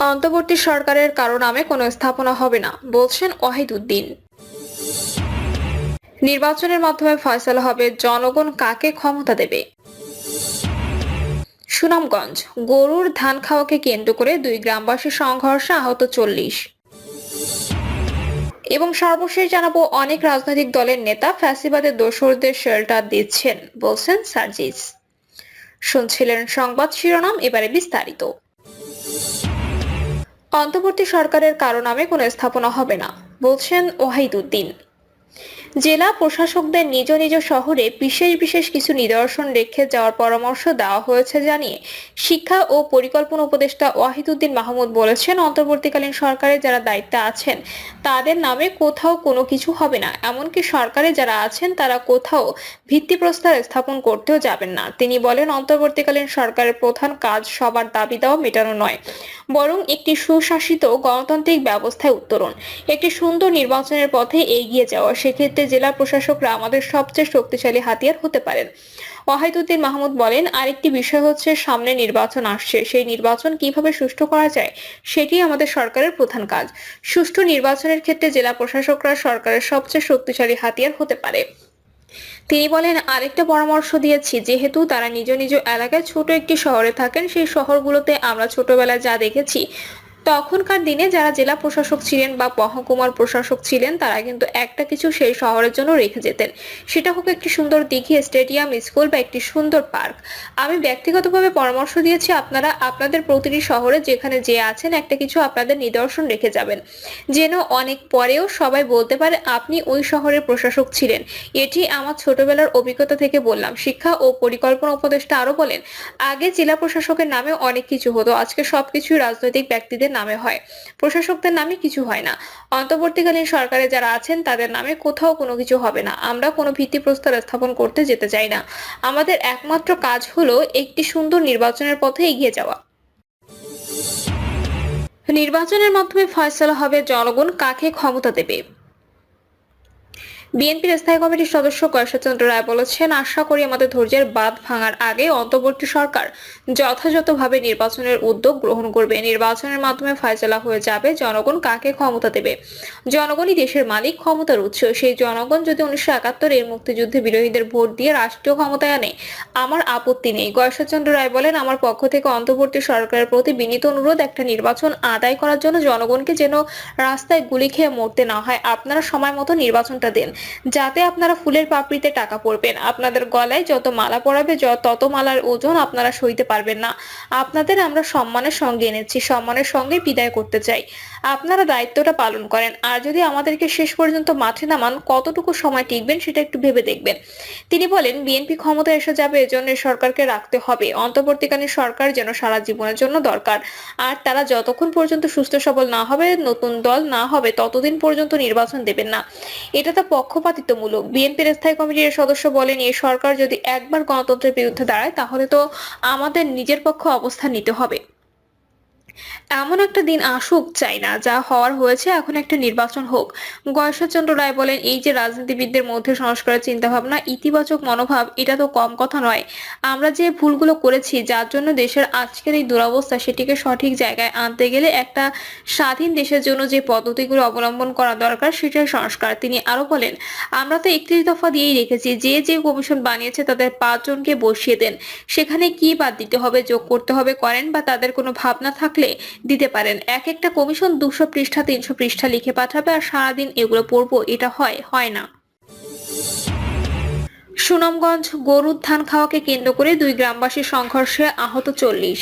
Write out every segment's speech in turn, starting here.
অন্তর্বর্তী সরকারের কারো নামে কোনো স্থাপনা হবে না, বলছেন ওয়াহিদ উদ্দিন। নির্বাচনের মাধ্যমে ফয়সালা হবে জনগণ কাকে ক্ষমতা দেবে। সুনামগঞ্জ, গরুর ধান খাওয়াকে কেন্দ্র করে দুই গ্রামবাসীর সংঘর্ষে আহত 40। এবং সর্বশেষ জানাবো, অনেক রাজনৈতিক দলের নেতা ফ্যাসিবাদের দোসরদের শেল্টার দিচ্ছেন, বলছেন সার্জিস। শুনছিলেন সংবাদ শিরোনাম, এবারে বিস্তারিত। অন্তর্বর্তী সরকারের কারো নামে কোনো স্থাপনা হবে না, বলছেন ওয়াহিদ উদ্দিন। জেলা প্রশাসকদের নিজ নিজ শহরে বিশেষ বিশেষ কিছু নিদর্শন রেখে যাওয়ার পরামর্শ দেওয়া হয়েছে জানিয়ে শিক্ষা ও পরিকল্পনা উপদেষ্টা ওয়াহিদ উদ্দিন মাহমুদ বলেছেন, অন্তর্বর্তীকালীন সরকারে যারা দায়িত্বে আছেন তাদের নামে কোথাও কোনো কিছু হবে না, এমনকি সরকারে যারা আছেন তারা কোথাও ভিত্তিপ্রস্তর স্থাপন করতেও যাবেন না। তিনি বলেন, অন্তর্বর্তীকালীন সরকারের প্রধান কাজ সবার দাবি দাওয়া মেটানো নয়, বরং একটি সুশাসিত গণতান্ত্রিক ব্যবস্থায় উত্তরণ, একটি সুন্দর নির্বাচনের পথে এগিয়ে যাওয়া। সেক্ষেত্রে জেলা প্রশাসকরা আমাদের সবচেয়ে শক্তিশালী হাতিয়ার হতে পারেন। ওয়াহিদ উদ্দিন মাহমুদ বলেন, আরেকটি বিষয় হচ্ছে, সামনে নির্বাচন আসছে, সেই নির্বাচন কিভাবে সুষ্ঠু করা যায় সেটি আমাদের সরকারের প্রধান কাজ। সুষ্ঠু নির্বাচনের ক্ষেত্রে জেলা প্রশাসকরা সরকারের সবচেয়ে শক্তিশালী হাতিয়ার হতে পারে। তিনি বলেন, আরেকটা পরামর্শ দিয়েছি, যেহেতু তারা নিজ নিজ এলাকায় ছোট একটি শহরে থাকেন, সেই শহরগুলোতে আমরা ছোটবেলায় যা দেখেছি, তখনকার দিনে যারা জেলা প্রশাসক ছিলেন বা মহকুমার প্রশাসক ছিলেন তারা কিন্তু একটা কিছু সেই শহরের জন্য রেখে যেতেন। সেটা হোক একটি সুন্দর দিঘি, স্টেডিয়াম, স্কুল বা একটি সুন্দর পার্ক। আমি ব্যক্তিগতভাবে পরামর্শ দিয়েছি, আপনারা আপনাদের প্রতিটি শহরে যেখানে যে আছেন একটা কিছু আপনাদের নিদর্শন রেখে যাবেন, যেন অনেক পরেও সবাই বলতে পারে আপনি ওই শহরের প্রশাসক ছিলেন। এটি আমার ছোটবেলার অভিজ্ঞতা থেকে বললাম। শিক্ষা ও পরিকল্পনা উপদেষ্টা আরো বলেন, আগে জেলা প্রশাসকের নামে অনেক কিছু হতো, আজকে সবকিছু রাজনৈতিক ব্যক্তিদের নামে হয়, প্রশাসকদের নামে কিছু হয় না। অন্তর্বর্তীকালীন সরকারে যারা আছেন তাদের নামে কোথাও কোনো কিছু হবে না। আমরা কোনো ভিত্তিপ্রস্তর স্থাপন করতে যেতে চাই না। আমাদের একমাত্র কাজ হলো একটি সুন্দর নির্বাচনের পথে এগিয়ে যাওয়া। নির্বাচনের মাধ্যমে ফয়সালা হবে জনগণ কাকে ক্ষমতা দেবে। বিএনপির স্থায়ী কমিটির সদস্য কয়েশচন্দ্র রায় বলেছেন, আশা করি আমাদের ধৈর্যের বাঁধ ভাঙার আগে অন্তর্বর্তী সরকার যথাযথভাবে নির্বাচনের উদ্যোগ গ্রহণ করবে। নির্বাচনের মাধ্যমে ফয়সালা হয়ে যাবে জনগণ কাকে ক্ষমতা দেবে। জনগণই দেশের মালিক, ক্ষমতার উৎস। সেই জনগণ যদি 1971-এর মুক্তিযুদ্ধে বিরোধীদের ভোট দিয়ে রাষ্ট্রীয় ক্ষমতায় আনে, আমার আপত্তি নেই। কয়েশচন্দ্র রায় বলেন, আমার পক্ষ থেকে অন্তর্বর্তী সরকারের প্রতি বিনীত অনুরোধ, একটা নির্বাচন আদায় করার জন্য জনগণকে যেন রাস্তায় গুলি খেয়ে মরতে না হয়। আপনারা সময় মতো নির্বাচনটা দেন, যাতে আপনারা ফুলের পাপড়িতে টাকা পড়বেন। আপনাদের গলায় যত মালা পরাবে তত মালার ওজন আপনারা সইতে পারবেন না। আপনাদের আমরা সম্মানের সঙ্গে এনেছি, সম্মানের সঙ্গে বিদায় করতে চাই। আপনারা দায়িত্বটা পালন করেন। আর যদি আমাদেরকে শেষ পর্যন্ত মাঠে নামান, কতটুকু সময় টিকবেন সেটা একটু ভেবে দেখবেন। তিনি বলেন, বিএনপি ক্ষমতায় এসে যাবে, এজন্য সরকারকে রাখতে হবে। অন্তর্বর্তীকালীন সরকার যেন সারা জীবনের জন্য দরকার। আর তারা যতক্ষণ পর্যন্ত সুস্থ সবল না হবে, নতুন দল না হবে, ততদিন পর্যন্ত নির্বাচন দেবেন না। এটা তো পক্ষপাতিত্বমূলক। বিএনপির স্থায়ী কমিটির সদস্য বলেন, এই সরকার যদি একবার গণতন্ত্রের বিরুদ্ধে দাঁড়ায়, তাহলে তো আমাদের নিজের পক্ষে অবস্থান নিতে হবে। এমন একটা দিন আসুক চাই না, যা হওয়ার হয়েছে, এখন একটা নির্বাচন হোক। গয়েশ্বরচন্দ্র রায় বলেন, এই যে রাজনীতিবিদদের মধ্যে সংস্কারের চিন্তা ভাবনা, ইতিবাচক মনোভাব, এটা তো কম কথা নয়। আমরা যে ভুলগুলো করেছি, যার জন্য দেশের আজকের এই দুরবস্থা, সেটিকে সঠিক জায়গায় আনতে গেলে একটা স্বাধীন দেশের জন্য যে পদ্ধতিগুলো অবলম্বন করা দরকার, সেটাই সংস্কার। তিনি আরো বলেন, আমরা তো 31 দফা দিয়েই রেখেছি, যে যে কমিশন বানিয়েছে তাদের 5 জনকে বসিয়ে দেন, সেখানে কি বাদ দিতে হবে, যোগ করতে হবে করেন, বা তাদের কোনো ভাবনা থাকলে দিতে পারেন। এক একটা কমিশন 200 পৃষ্ঠা 300 পৃষ্ঠা লিখে পাঠাবে, আর সারাদিন এগুলো পড়বো, এটা হয় না। সুনামগঞ্জ, গরুর ধান খাওয়াকে কেন্দ্র করে দুই গ্রামবাসীর সংঘর্ষে আহত 40।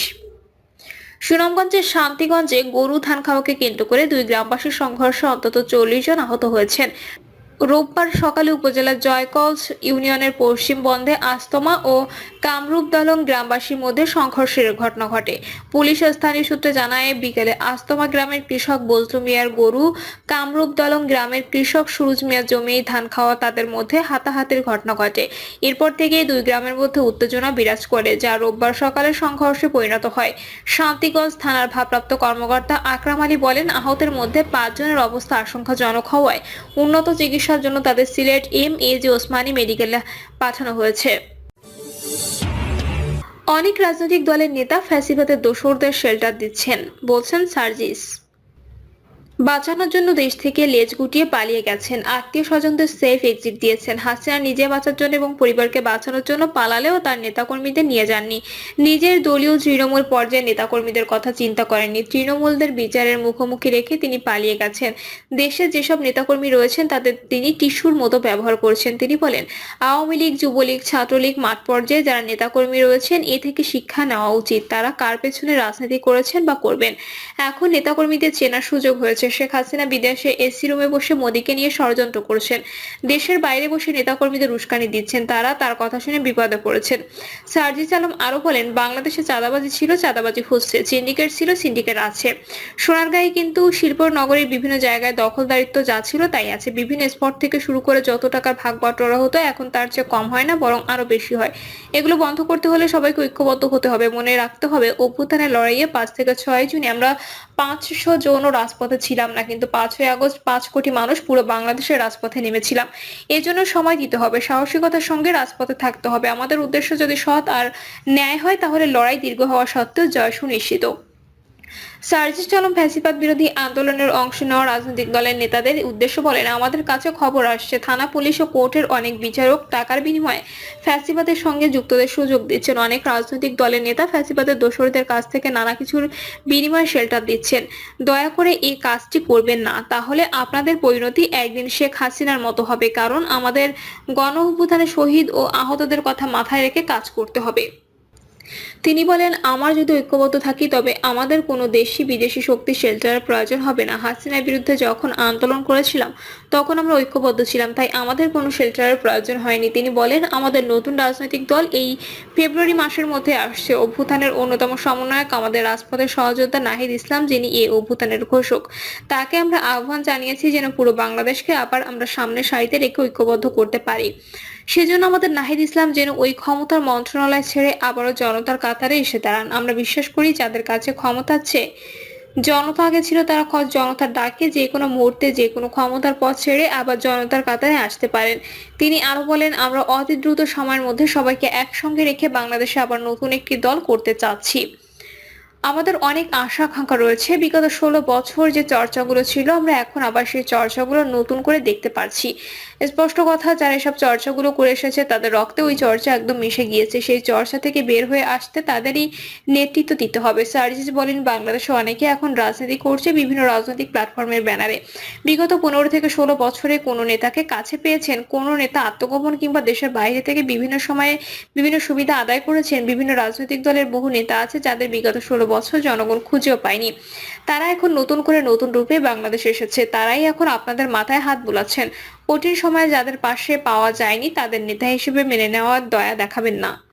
সুনামগঞ্জের শান্তিগঞ্জে গরু ধান খাওয়াকে কেন্দ্র করে দুই গ্রামবাসীর সংঘর্ষে অন্তত 40 জন আহত হয়েছেন। রোববার সকালে উপজেলার জয়কলস ইউনিয়নের পশ্চিম বন্ধে আস্তমা ও কামরূপদলং গ্রামবাসীর মধ্যে সংঘর্ষের ঘটনা ঘটে। পুলিশ স্থানীয় সূত্রে জানায়, বিকেলে আস্তমা গ্রামের কৃষক বজলু মিয়ার গরু, কামরূপদলং গ্রামের কৃষক সুরুজ মিয়ার জমি ধান খাওয়া, তাদের মধ্যে হাতাহাতির ঘটনা ঘটে। এরপর থেকে দুই গ্রামের মধ্যে উত্তেজনা বিরাজ করে, যা রোববার সকালে সংঘর্ষে পরিণত হয়। শান্তিগঞ্জ থানার ভারপ্রাপ্ত কর্মকর্তা আকরাম আলী বলেন, আহতের মধ্যে 5 জনের অবস্থা আশঙ্কাজনক হওয়ায় উন্নত চিকিৎসার জন্য তাদের সিলেট MAJ ওসমানী মেডিকেলে পাঠানো হয়েছে। অনেক রাজনৈতিক দলের নেতা ফ্যাসিবাদের দোসরদের শেল্টার দিচ্ছেন, বলছেন সার্জিস। বাঁচানোর জন্য দেশ থেকে লেজ গুটিয়ে পালিয়ে গেছেন, আত্মীয় স্বজনদের সেফ এক্সিট দিয়েছেন। হাসিনা নিজে বাঁচার জন্য এবং পরিবারকে বাঁচানোর জন্য পালালেও তার নেতাকর্মীদের নিয়ে যাননি। নিজের দলীয় তৃণমূল পর্যায়ের নেতাকর্মীদের কথা চিন্তা করেননি। তৃণমূলদের বিচারের মুখোমুখি রেখে তিনি পালিয়ে গেছেন। দেশে যেসব নেতাকর্মী রয়েছেন তাদের তিনি টিস্যুর মতো ব্যবহার করছেন। তিনি বলেন, আওয়ামী লীগ, যুবলীগ, ছাত্রলীগ মাঠ পর্যায়ে যারা নেতাকর্মী রয়েছেন এ থেকে শিক্ষা নেওয়া উচিত। তারা কার পেছনে রাজনীতি করেছেন বা করবেন। এখন নেতাকর্মীদের চেনার সুযোগ হয়েছে। শেখ হাসিনা বিদেশে এসি রুমে বসে মোদীকে নিয়ে ষড়যন্ত্র করছেন, দেশের বাইরে বসে নেতাকর্মীদের উস্কানি দিচ্ছেন। তারা তার কথা শুনে বিপদে পড়েছেন। সার্জিস আলম আরো বলেন, বাংলাদেশে চাঁদাবাজি ছিল, চাঁদাবাজি হচ্ছে, সিন্ডিকেট ছিল, সিন্ডিকেট আছে। সোনারগাঁয়ে কিন্তু শিল্প নগরীর বিভিন্ন জায়গায় দখলদারিত্ব যা ছিল তাই আছে। বিভিন্ন স্পট থেকে শুরু করে যত টাকার ভাগ বাটোয়ারা হতো এখন তার চেয়ে কম হয় না, বরং আরো বেশি হয়। এগুলো বন্ধ করতে হলে সবাইকে ঐক্যবদ্ধ হতে হবে। মনে রাখতে হবে, অভ্যুত্থানের লড়াইয়ে 5 থেকে 6 জুনে আমরা 500 জনও রাজপথে ছিলাম না, কিন্তু 5ই আগস্ট 5 কোটি মানুষ পুরো বাংলাদেশের রাজপথে নেমেছিলাম। এজন্য সময় দিতে হবে, সাহসিকতার সঙ্গে রাজপথে থাকতে হবে। আমাদের উদ্দেশ্য যদি সৎ আর ন্যায় হয় তাহলে লড়াই দীর্ঘ হওয়া সত্ত্বেও জয় সুনিশ্চিত। সার্জিস আলম ফ্যাসিবাদ বিরোধী আন্দোলনের অংশ নেওয়া রাজনৈতিক দলের নেতাদের উদ্দেশ্য বলেন, আমাদের কাছে খবর আসছে থানা, পুলিশ ও কোর্টের অনেক বিচারক টাকার বিনিময়ে ফ্যাসিবাদের সঙ্গে যুক্তদের সুযোগ দিচ্ছেন। অনেক রাজনৈতিক দলের নেতা ফ্যাসিবাদের দোসরদের কাছ থেকে নানা কিছুর বিনিময়ে শেল্টার দিচ্ছেন। দয়া করে এই কাজটি করবেন না, তাহলে আপনাদের পরিণতি একদিন শেখ হাসিনার মতো হবে। কারণ আমাদের গণ অভ্যুত্থানে শহীদ ও আহতদের কথা মাথায় রেখে কাজ করতে হবে। তিনি বলেন, আমরা যদি ঐক্যবদ্ধ থাকি তবে আমাদের কোনো দেশি বিদেশি শক্তি শেল্টারের প্রয়োজন হবে না। হাসিনার বিরুদ্ধে যখন আন্দোলন করেছিলাম তখন আমরা ঐক্যবদ্ধ ছিলাম, তাই আমাদের কোনো শেল্টারের প্রয়োজন হয়নি। তিনি বলেন, আমাদের নতুন রাজনৈতিক দল এই ফেব্রুয়ারি মাসের মধ্যে আসছে। অভ্যুত্থানের অন্যতম সমন্বয়ক আমাদের রাজপথের সহযোদ্ধা নাহিদ ইসলাম, যিনি এই অভ্যুত্থানের ঘোষক। তাকে আমরা আহ্বান জানিয়েছি যেন পুরো বাংলাদেশকে আবার আমরা সামনের সারিতে রেখে ঐক্যবদ্ধ করতে পারি। সেজন্য আমাদের নাহিদ ইসলাম যেন ওই ক্ষমতার মন্ত্রণালয় ছেড়ে আবারও জনতার কাতারে এসে দাঁড়ান। আমরা বিশ্বাস করি যাদের কাছে ক্ষমতার চেয়ে জনতা আগে ছিল, তারা জনতার ডাকে যে কোনো মুহূর্তে যে কোনো ক্ষমতার পথ ছেড়ে আবার জনতার কাতারে আসতে পারেন। তিনি আরো বলেন, আমরা অতি দ্রুত সময়ের মধ্যে সবাইকে একসঙ্গে রেখে বাংলাদেশে আবার নতুন একটি দল করতে চাচ্ছি। আমাদের অনেক আশা আকাঙ্ক্ষা রয়েছে। বিগত 16 বছর যে চর্চাগুলো ছিল আমরা এখন আবার সেই চর্চাগুলো নতুন করে দেখতে পাচ্ছি। স্পষ্ট কথা, যারা এসব চর্চাগুলো করে এসেছে তাদের রক্তে ওই চর্চা একদম মিশে গিয়েছে। সেই চর্চা থেকে বের হয়ে আসতে তাদেরই নেতৃত্ব দিতে হবে। সার্জিস বলেন, বাংলাদেশে অনেকে এখন রাজনীতি করছে বিভিন্ন রাজনৈতিক প্ল্যাটফর্মের ব্যানারে। বিগত 15 থেকে 16 বছরে কোনো নেতাকে কাছে পেয়েছেন? কোনো নেতা আত্মগোপন কিংবা দেশের বাইরে থেকে বিভিন্ন সময়ে বিভিন্ন সুবিধা আদায় করেছেন? বিভিন্ন রাজনৈতিক দলের বহু নেতা আছে যাদের বিগত 16 বছর জনগণ খুঁজেও পায়নি। তারা এখন নতুন করে নতুন রূপে বাংলাদেশে এসেছে। তারাই এখন আপনাদের মাথায় হাত বুলাচ্ছেন। কঠিন সময়ে যাদের পাশে পাওয়া যায়নি তাদের নেতা হিসেবে মেনে নেওয়ার দয়া দেখাবেন না।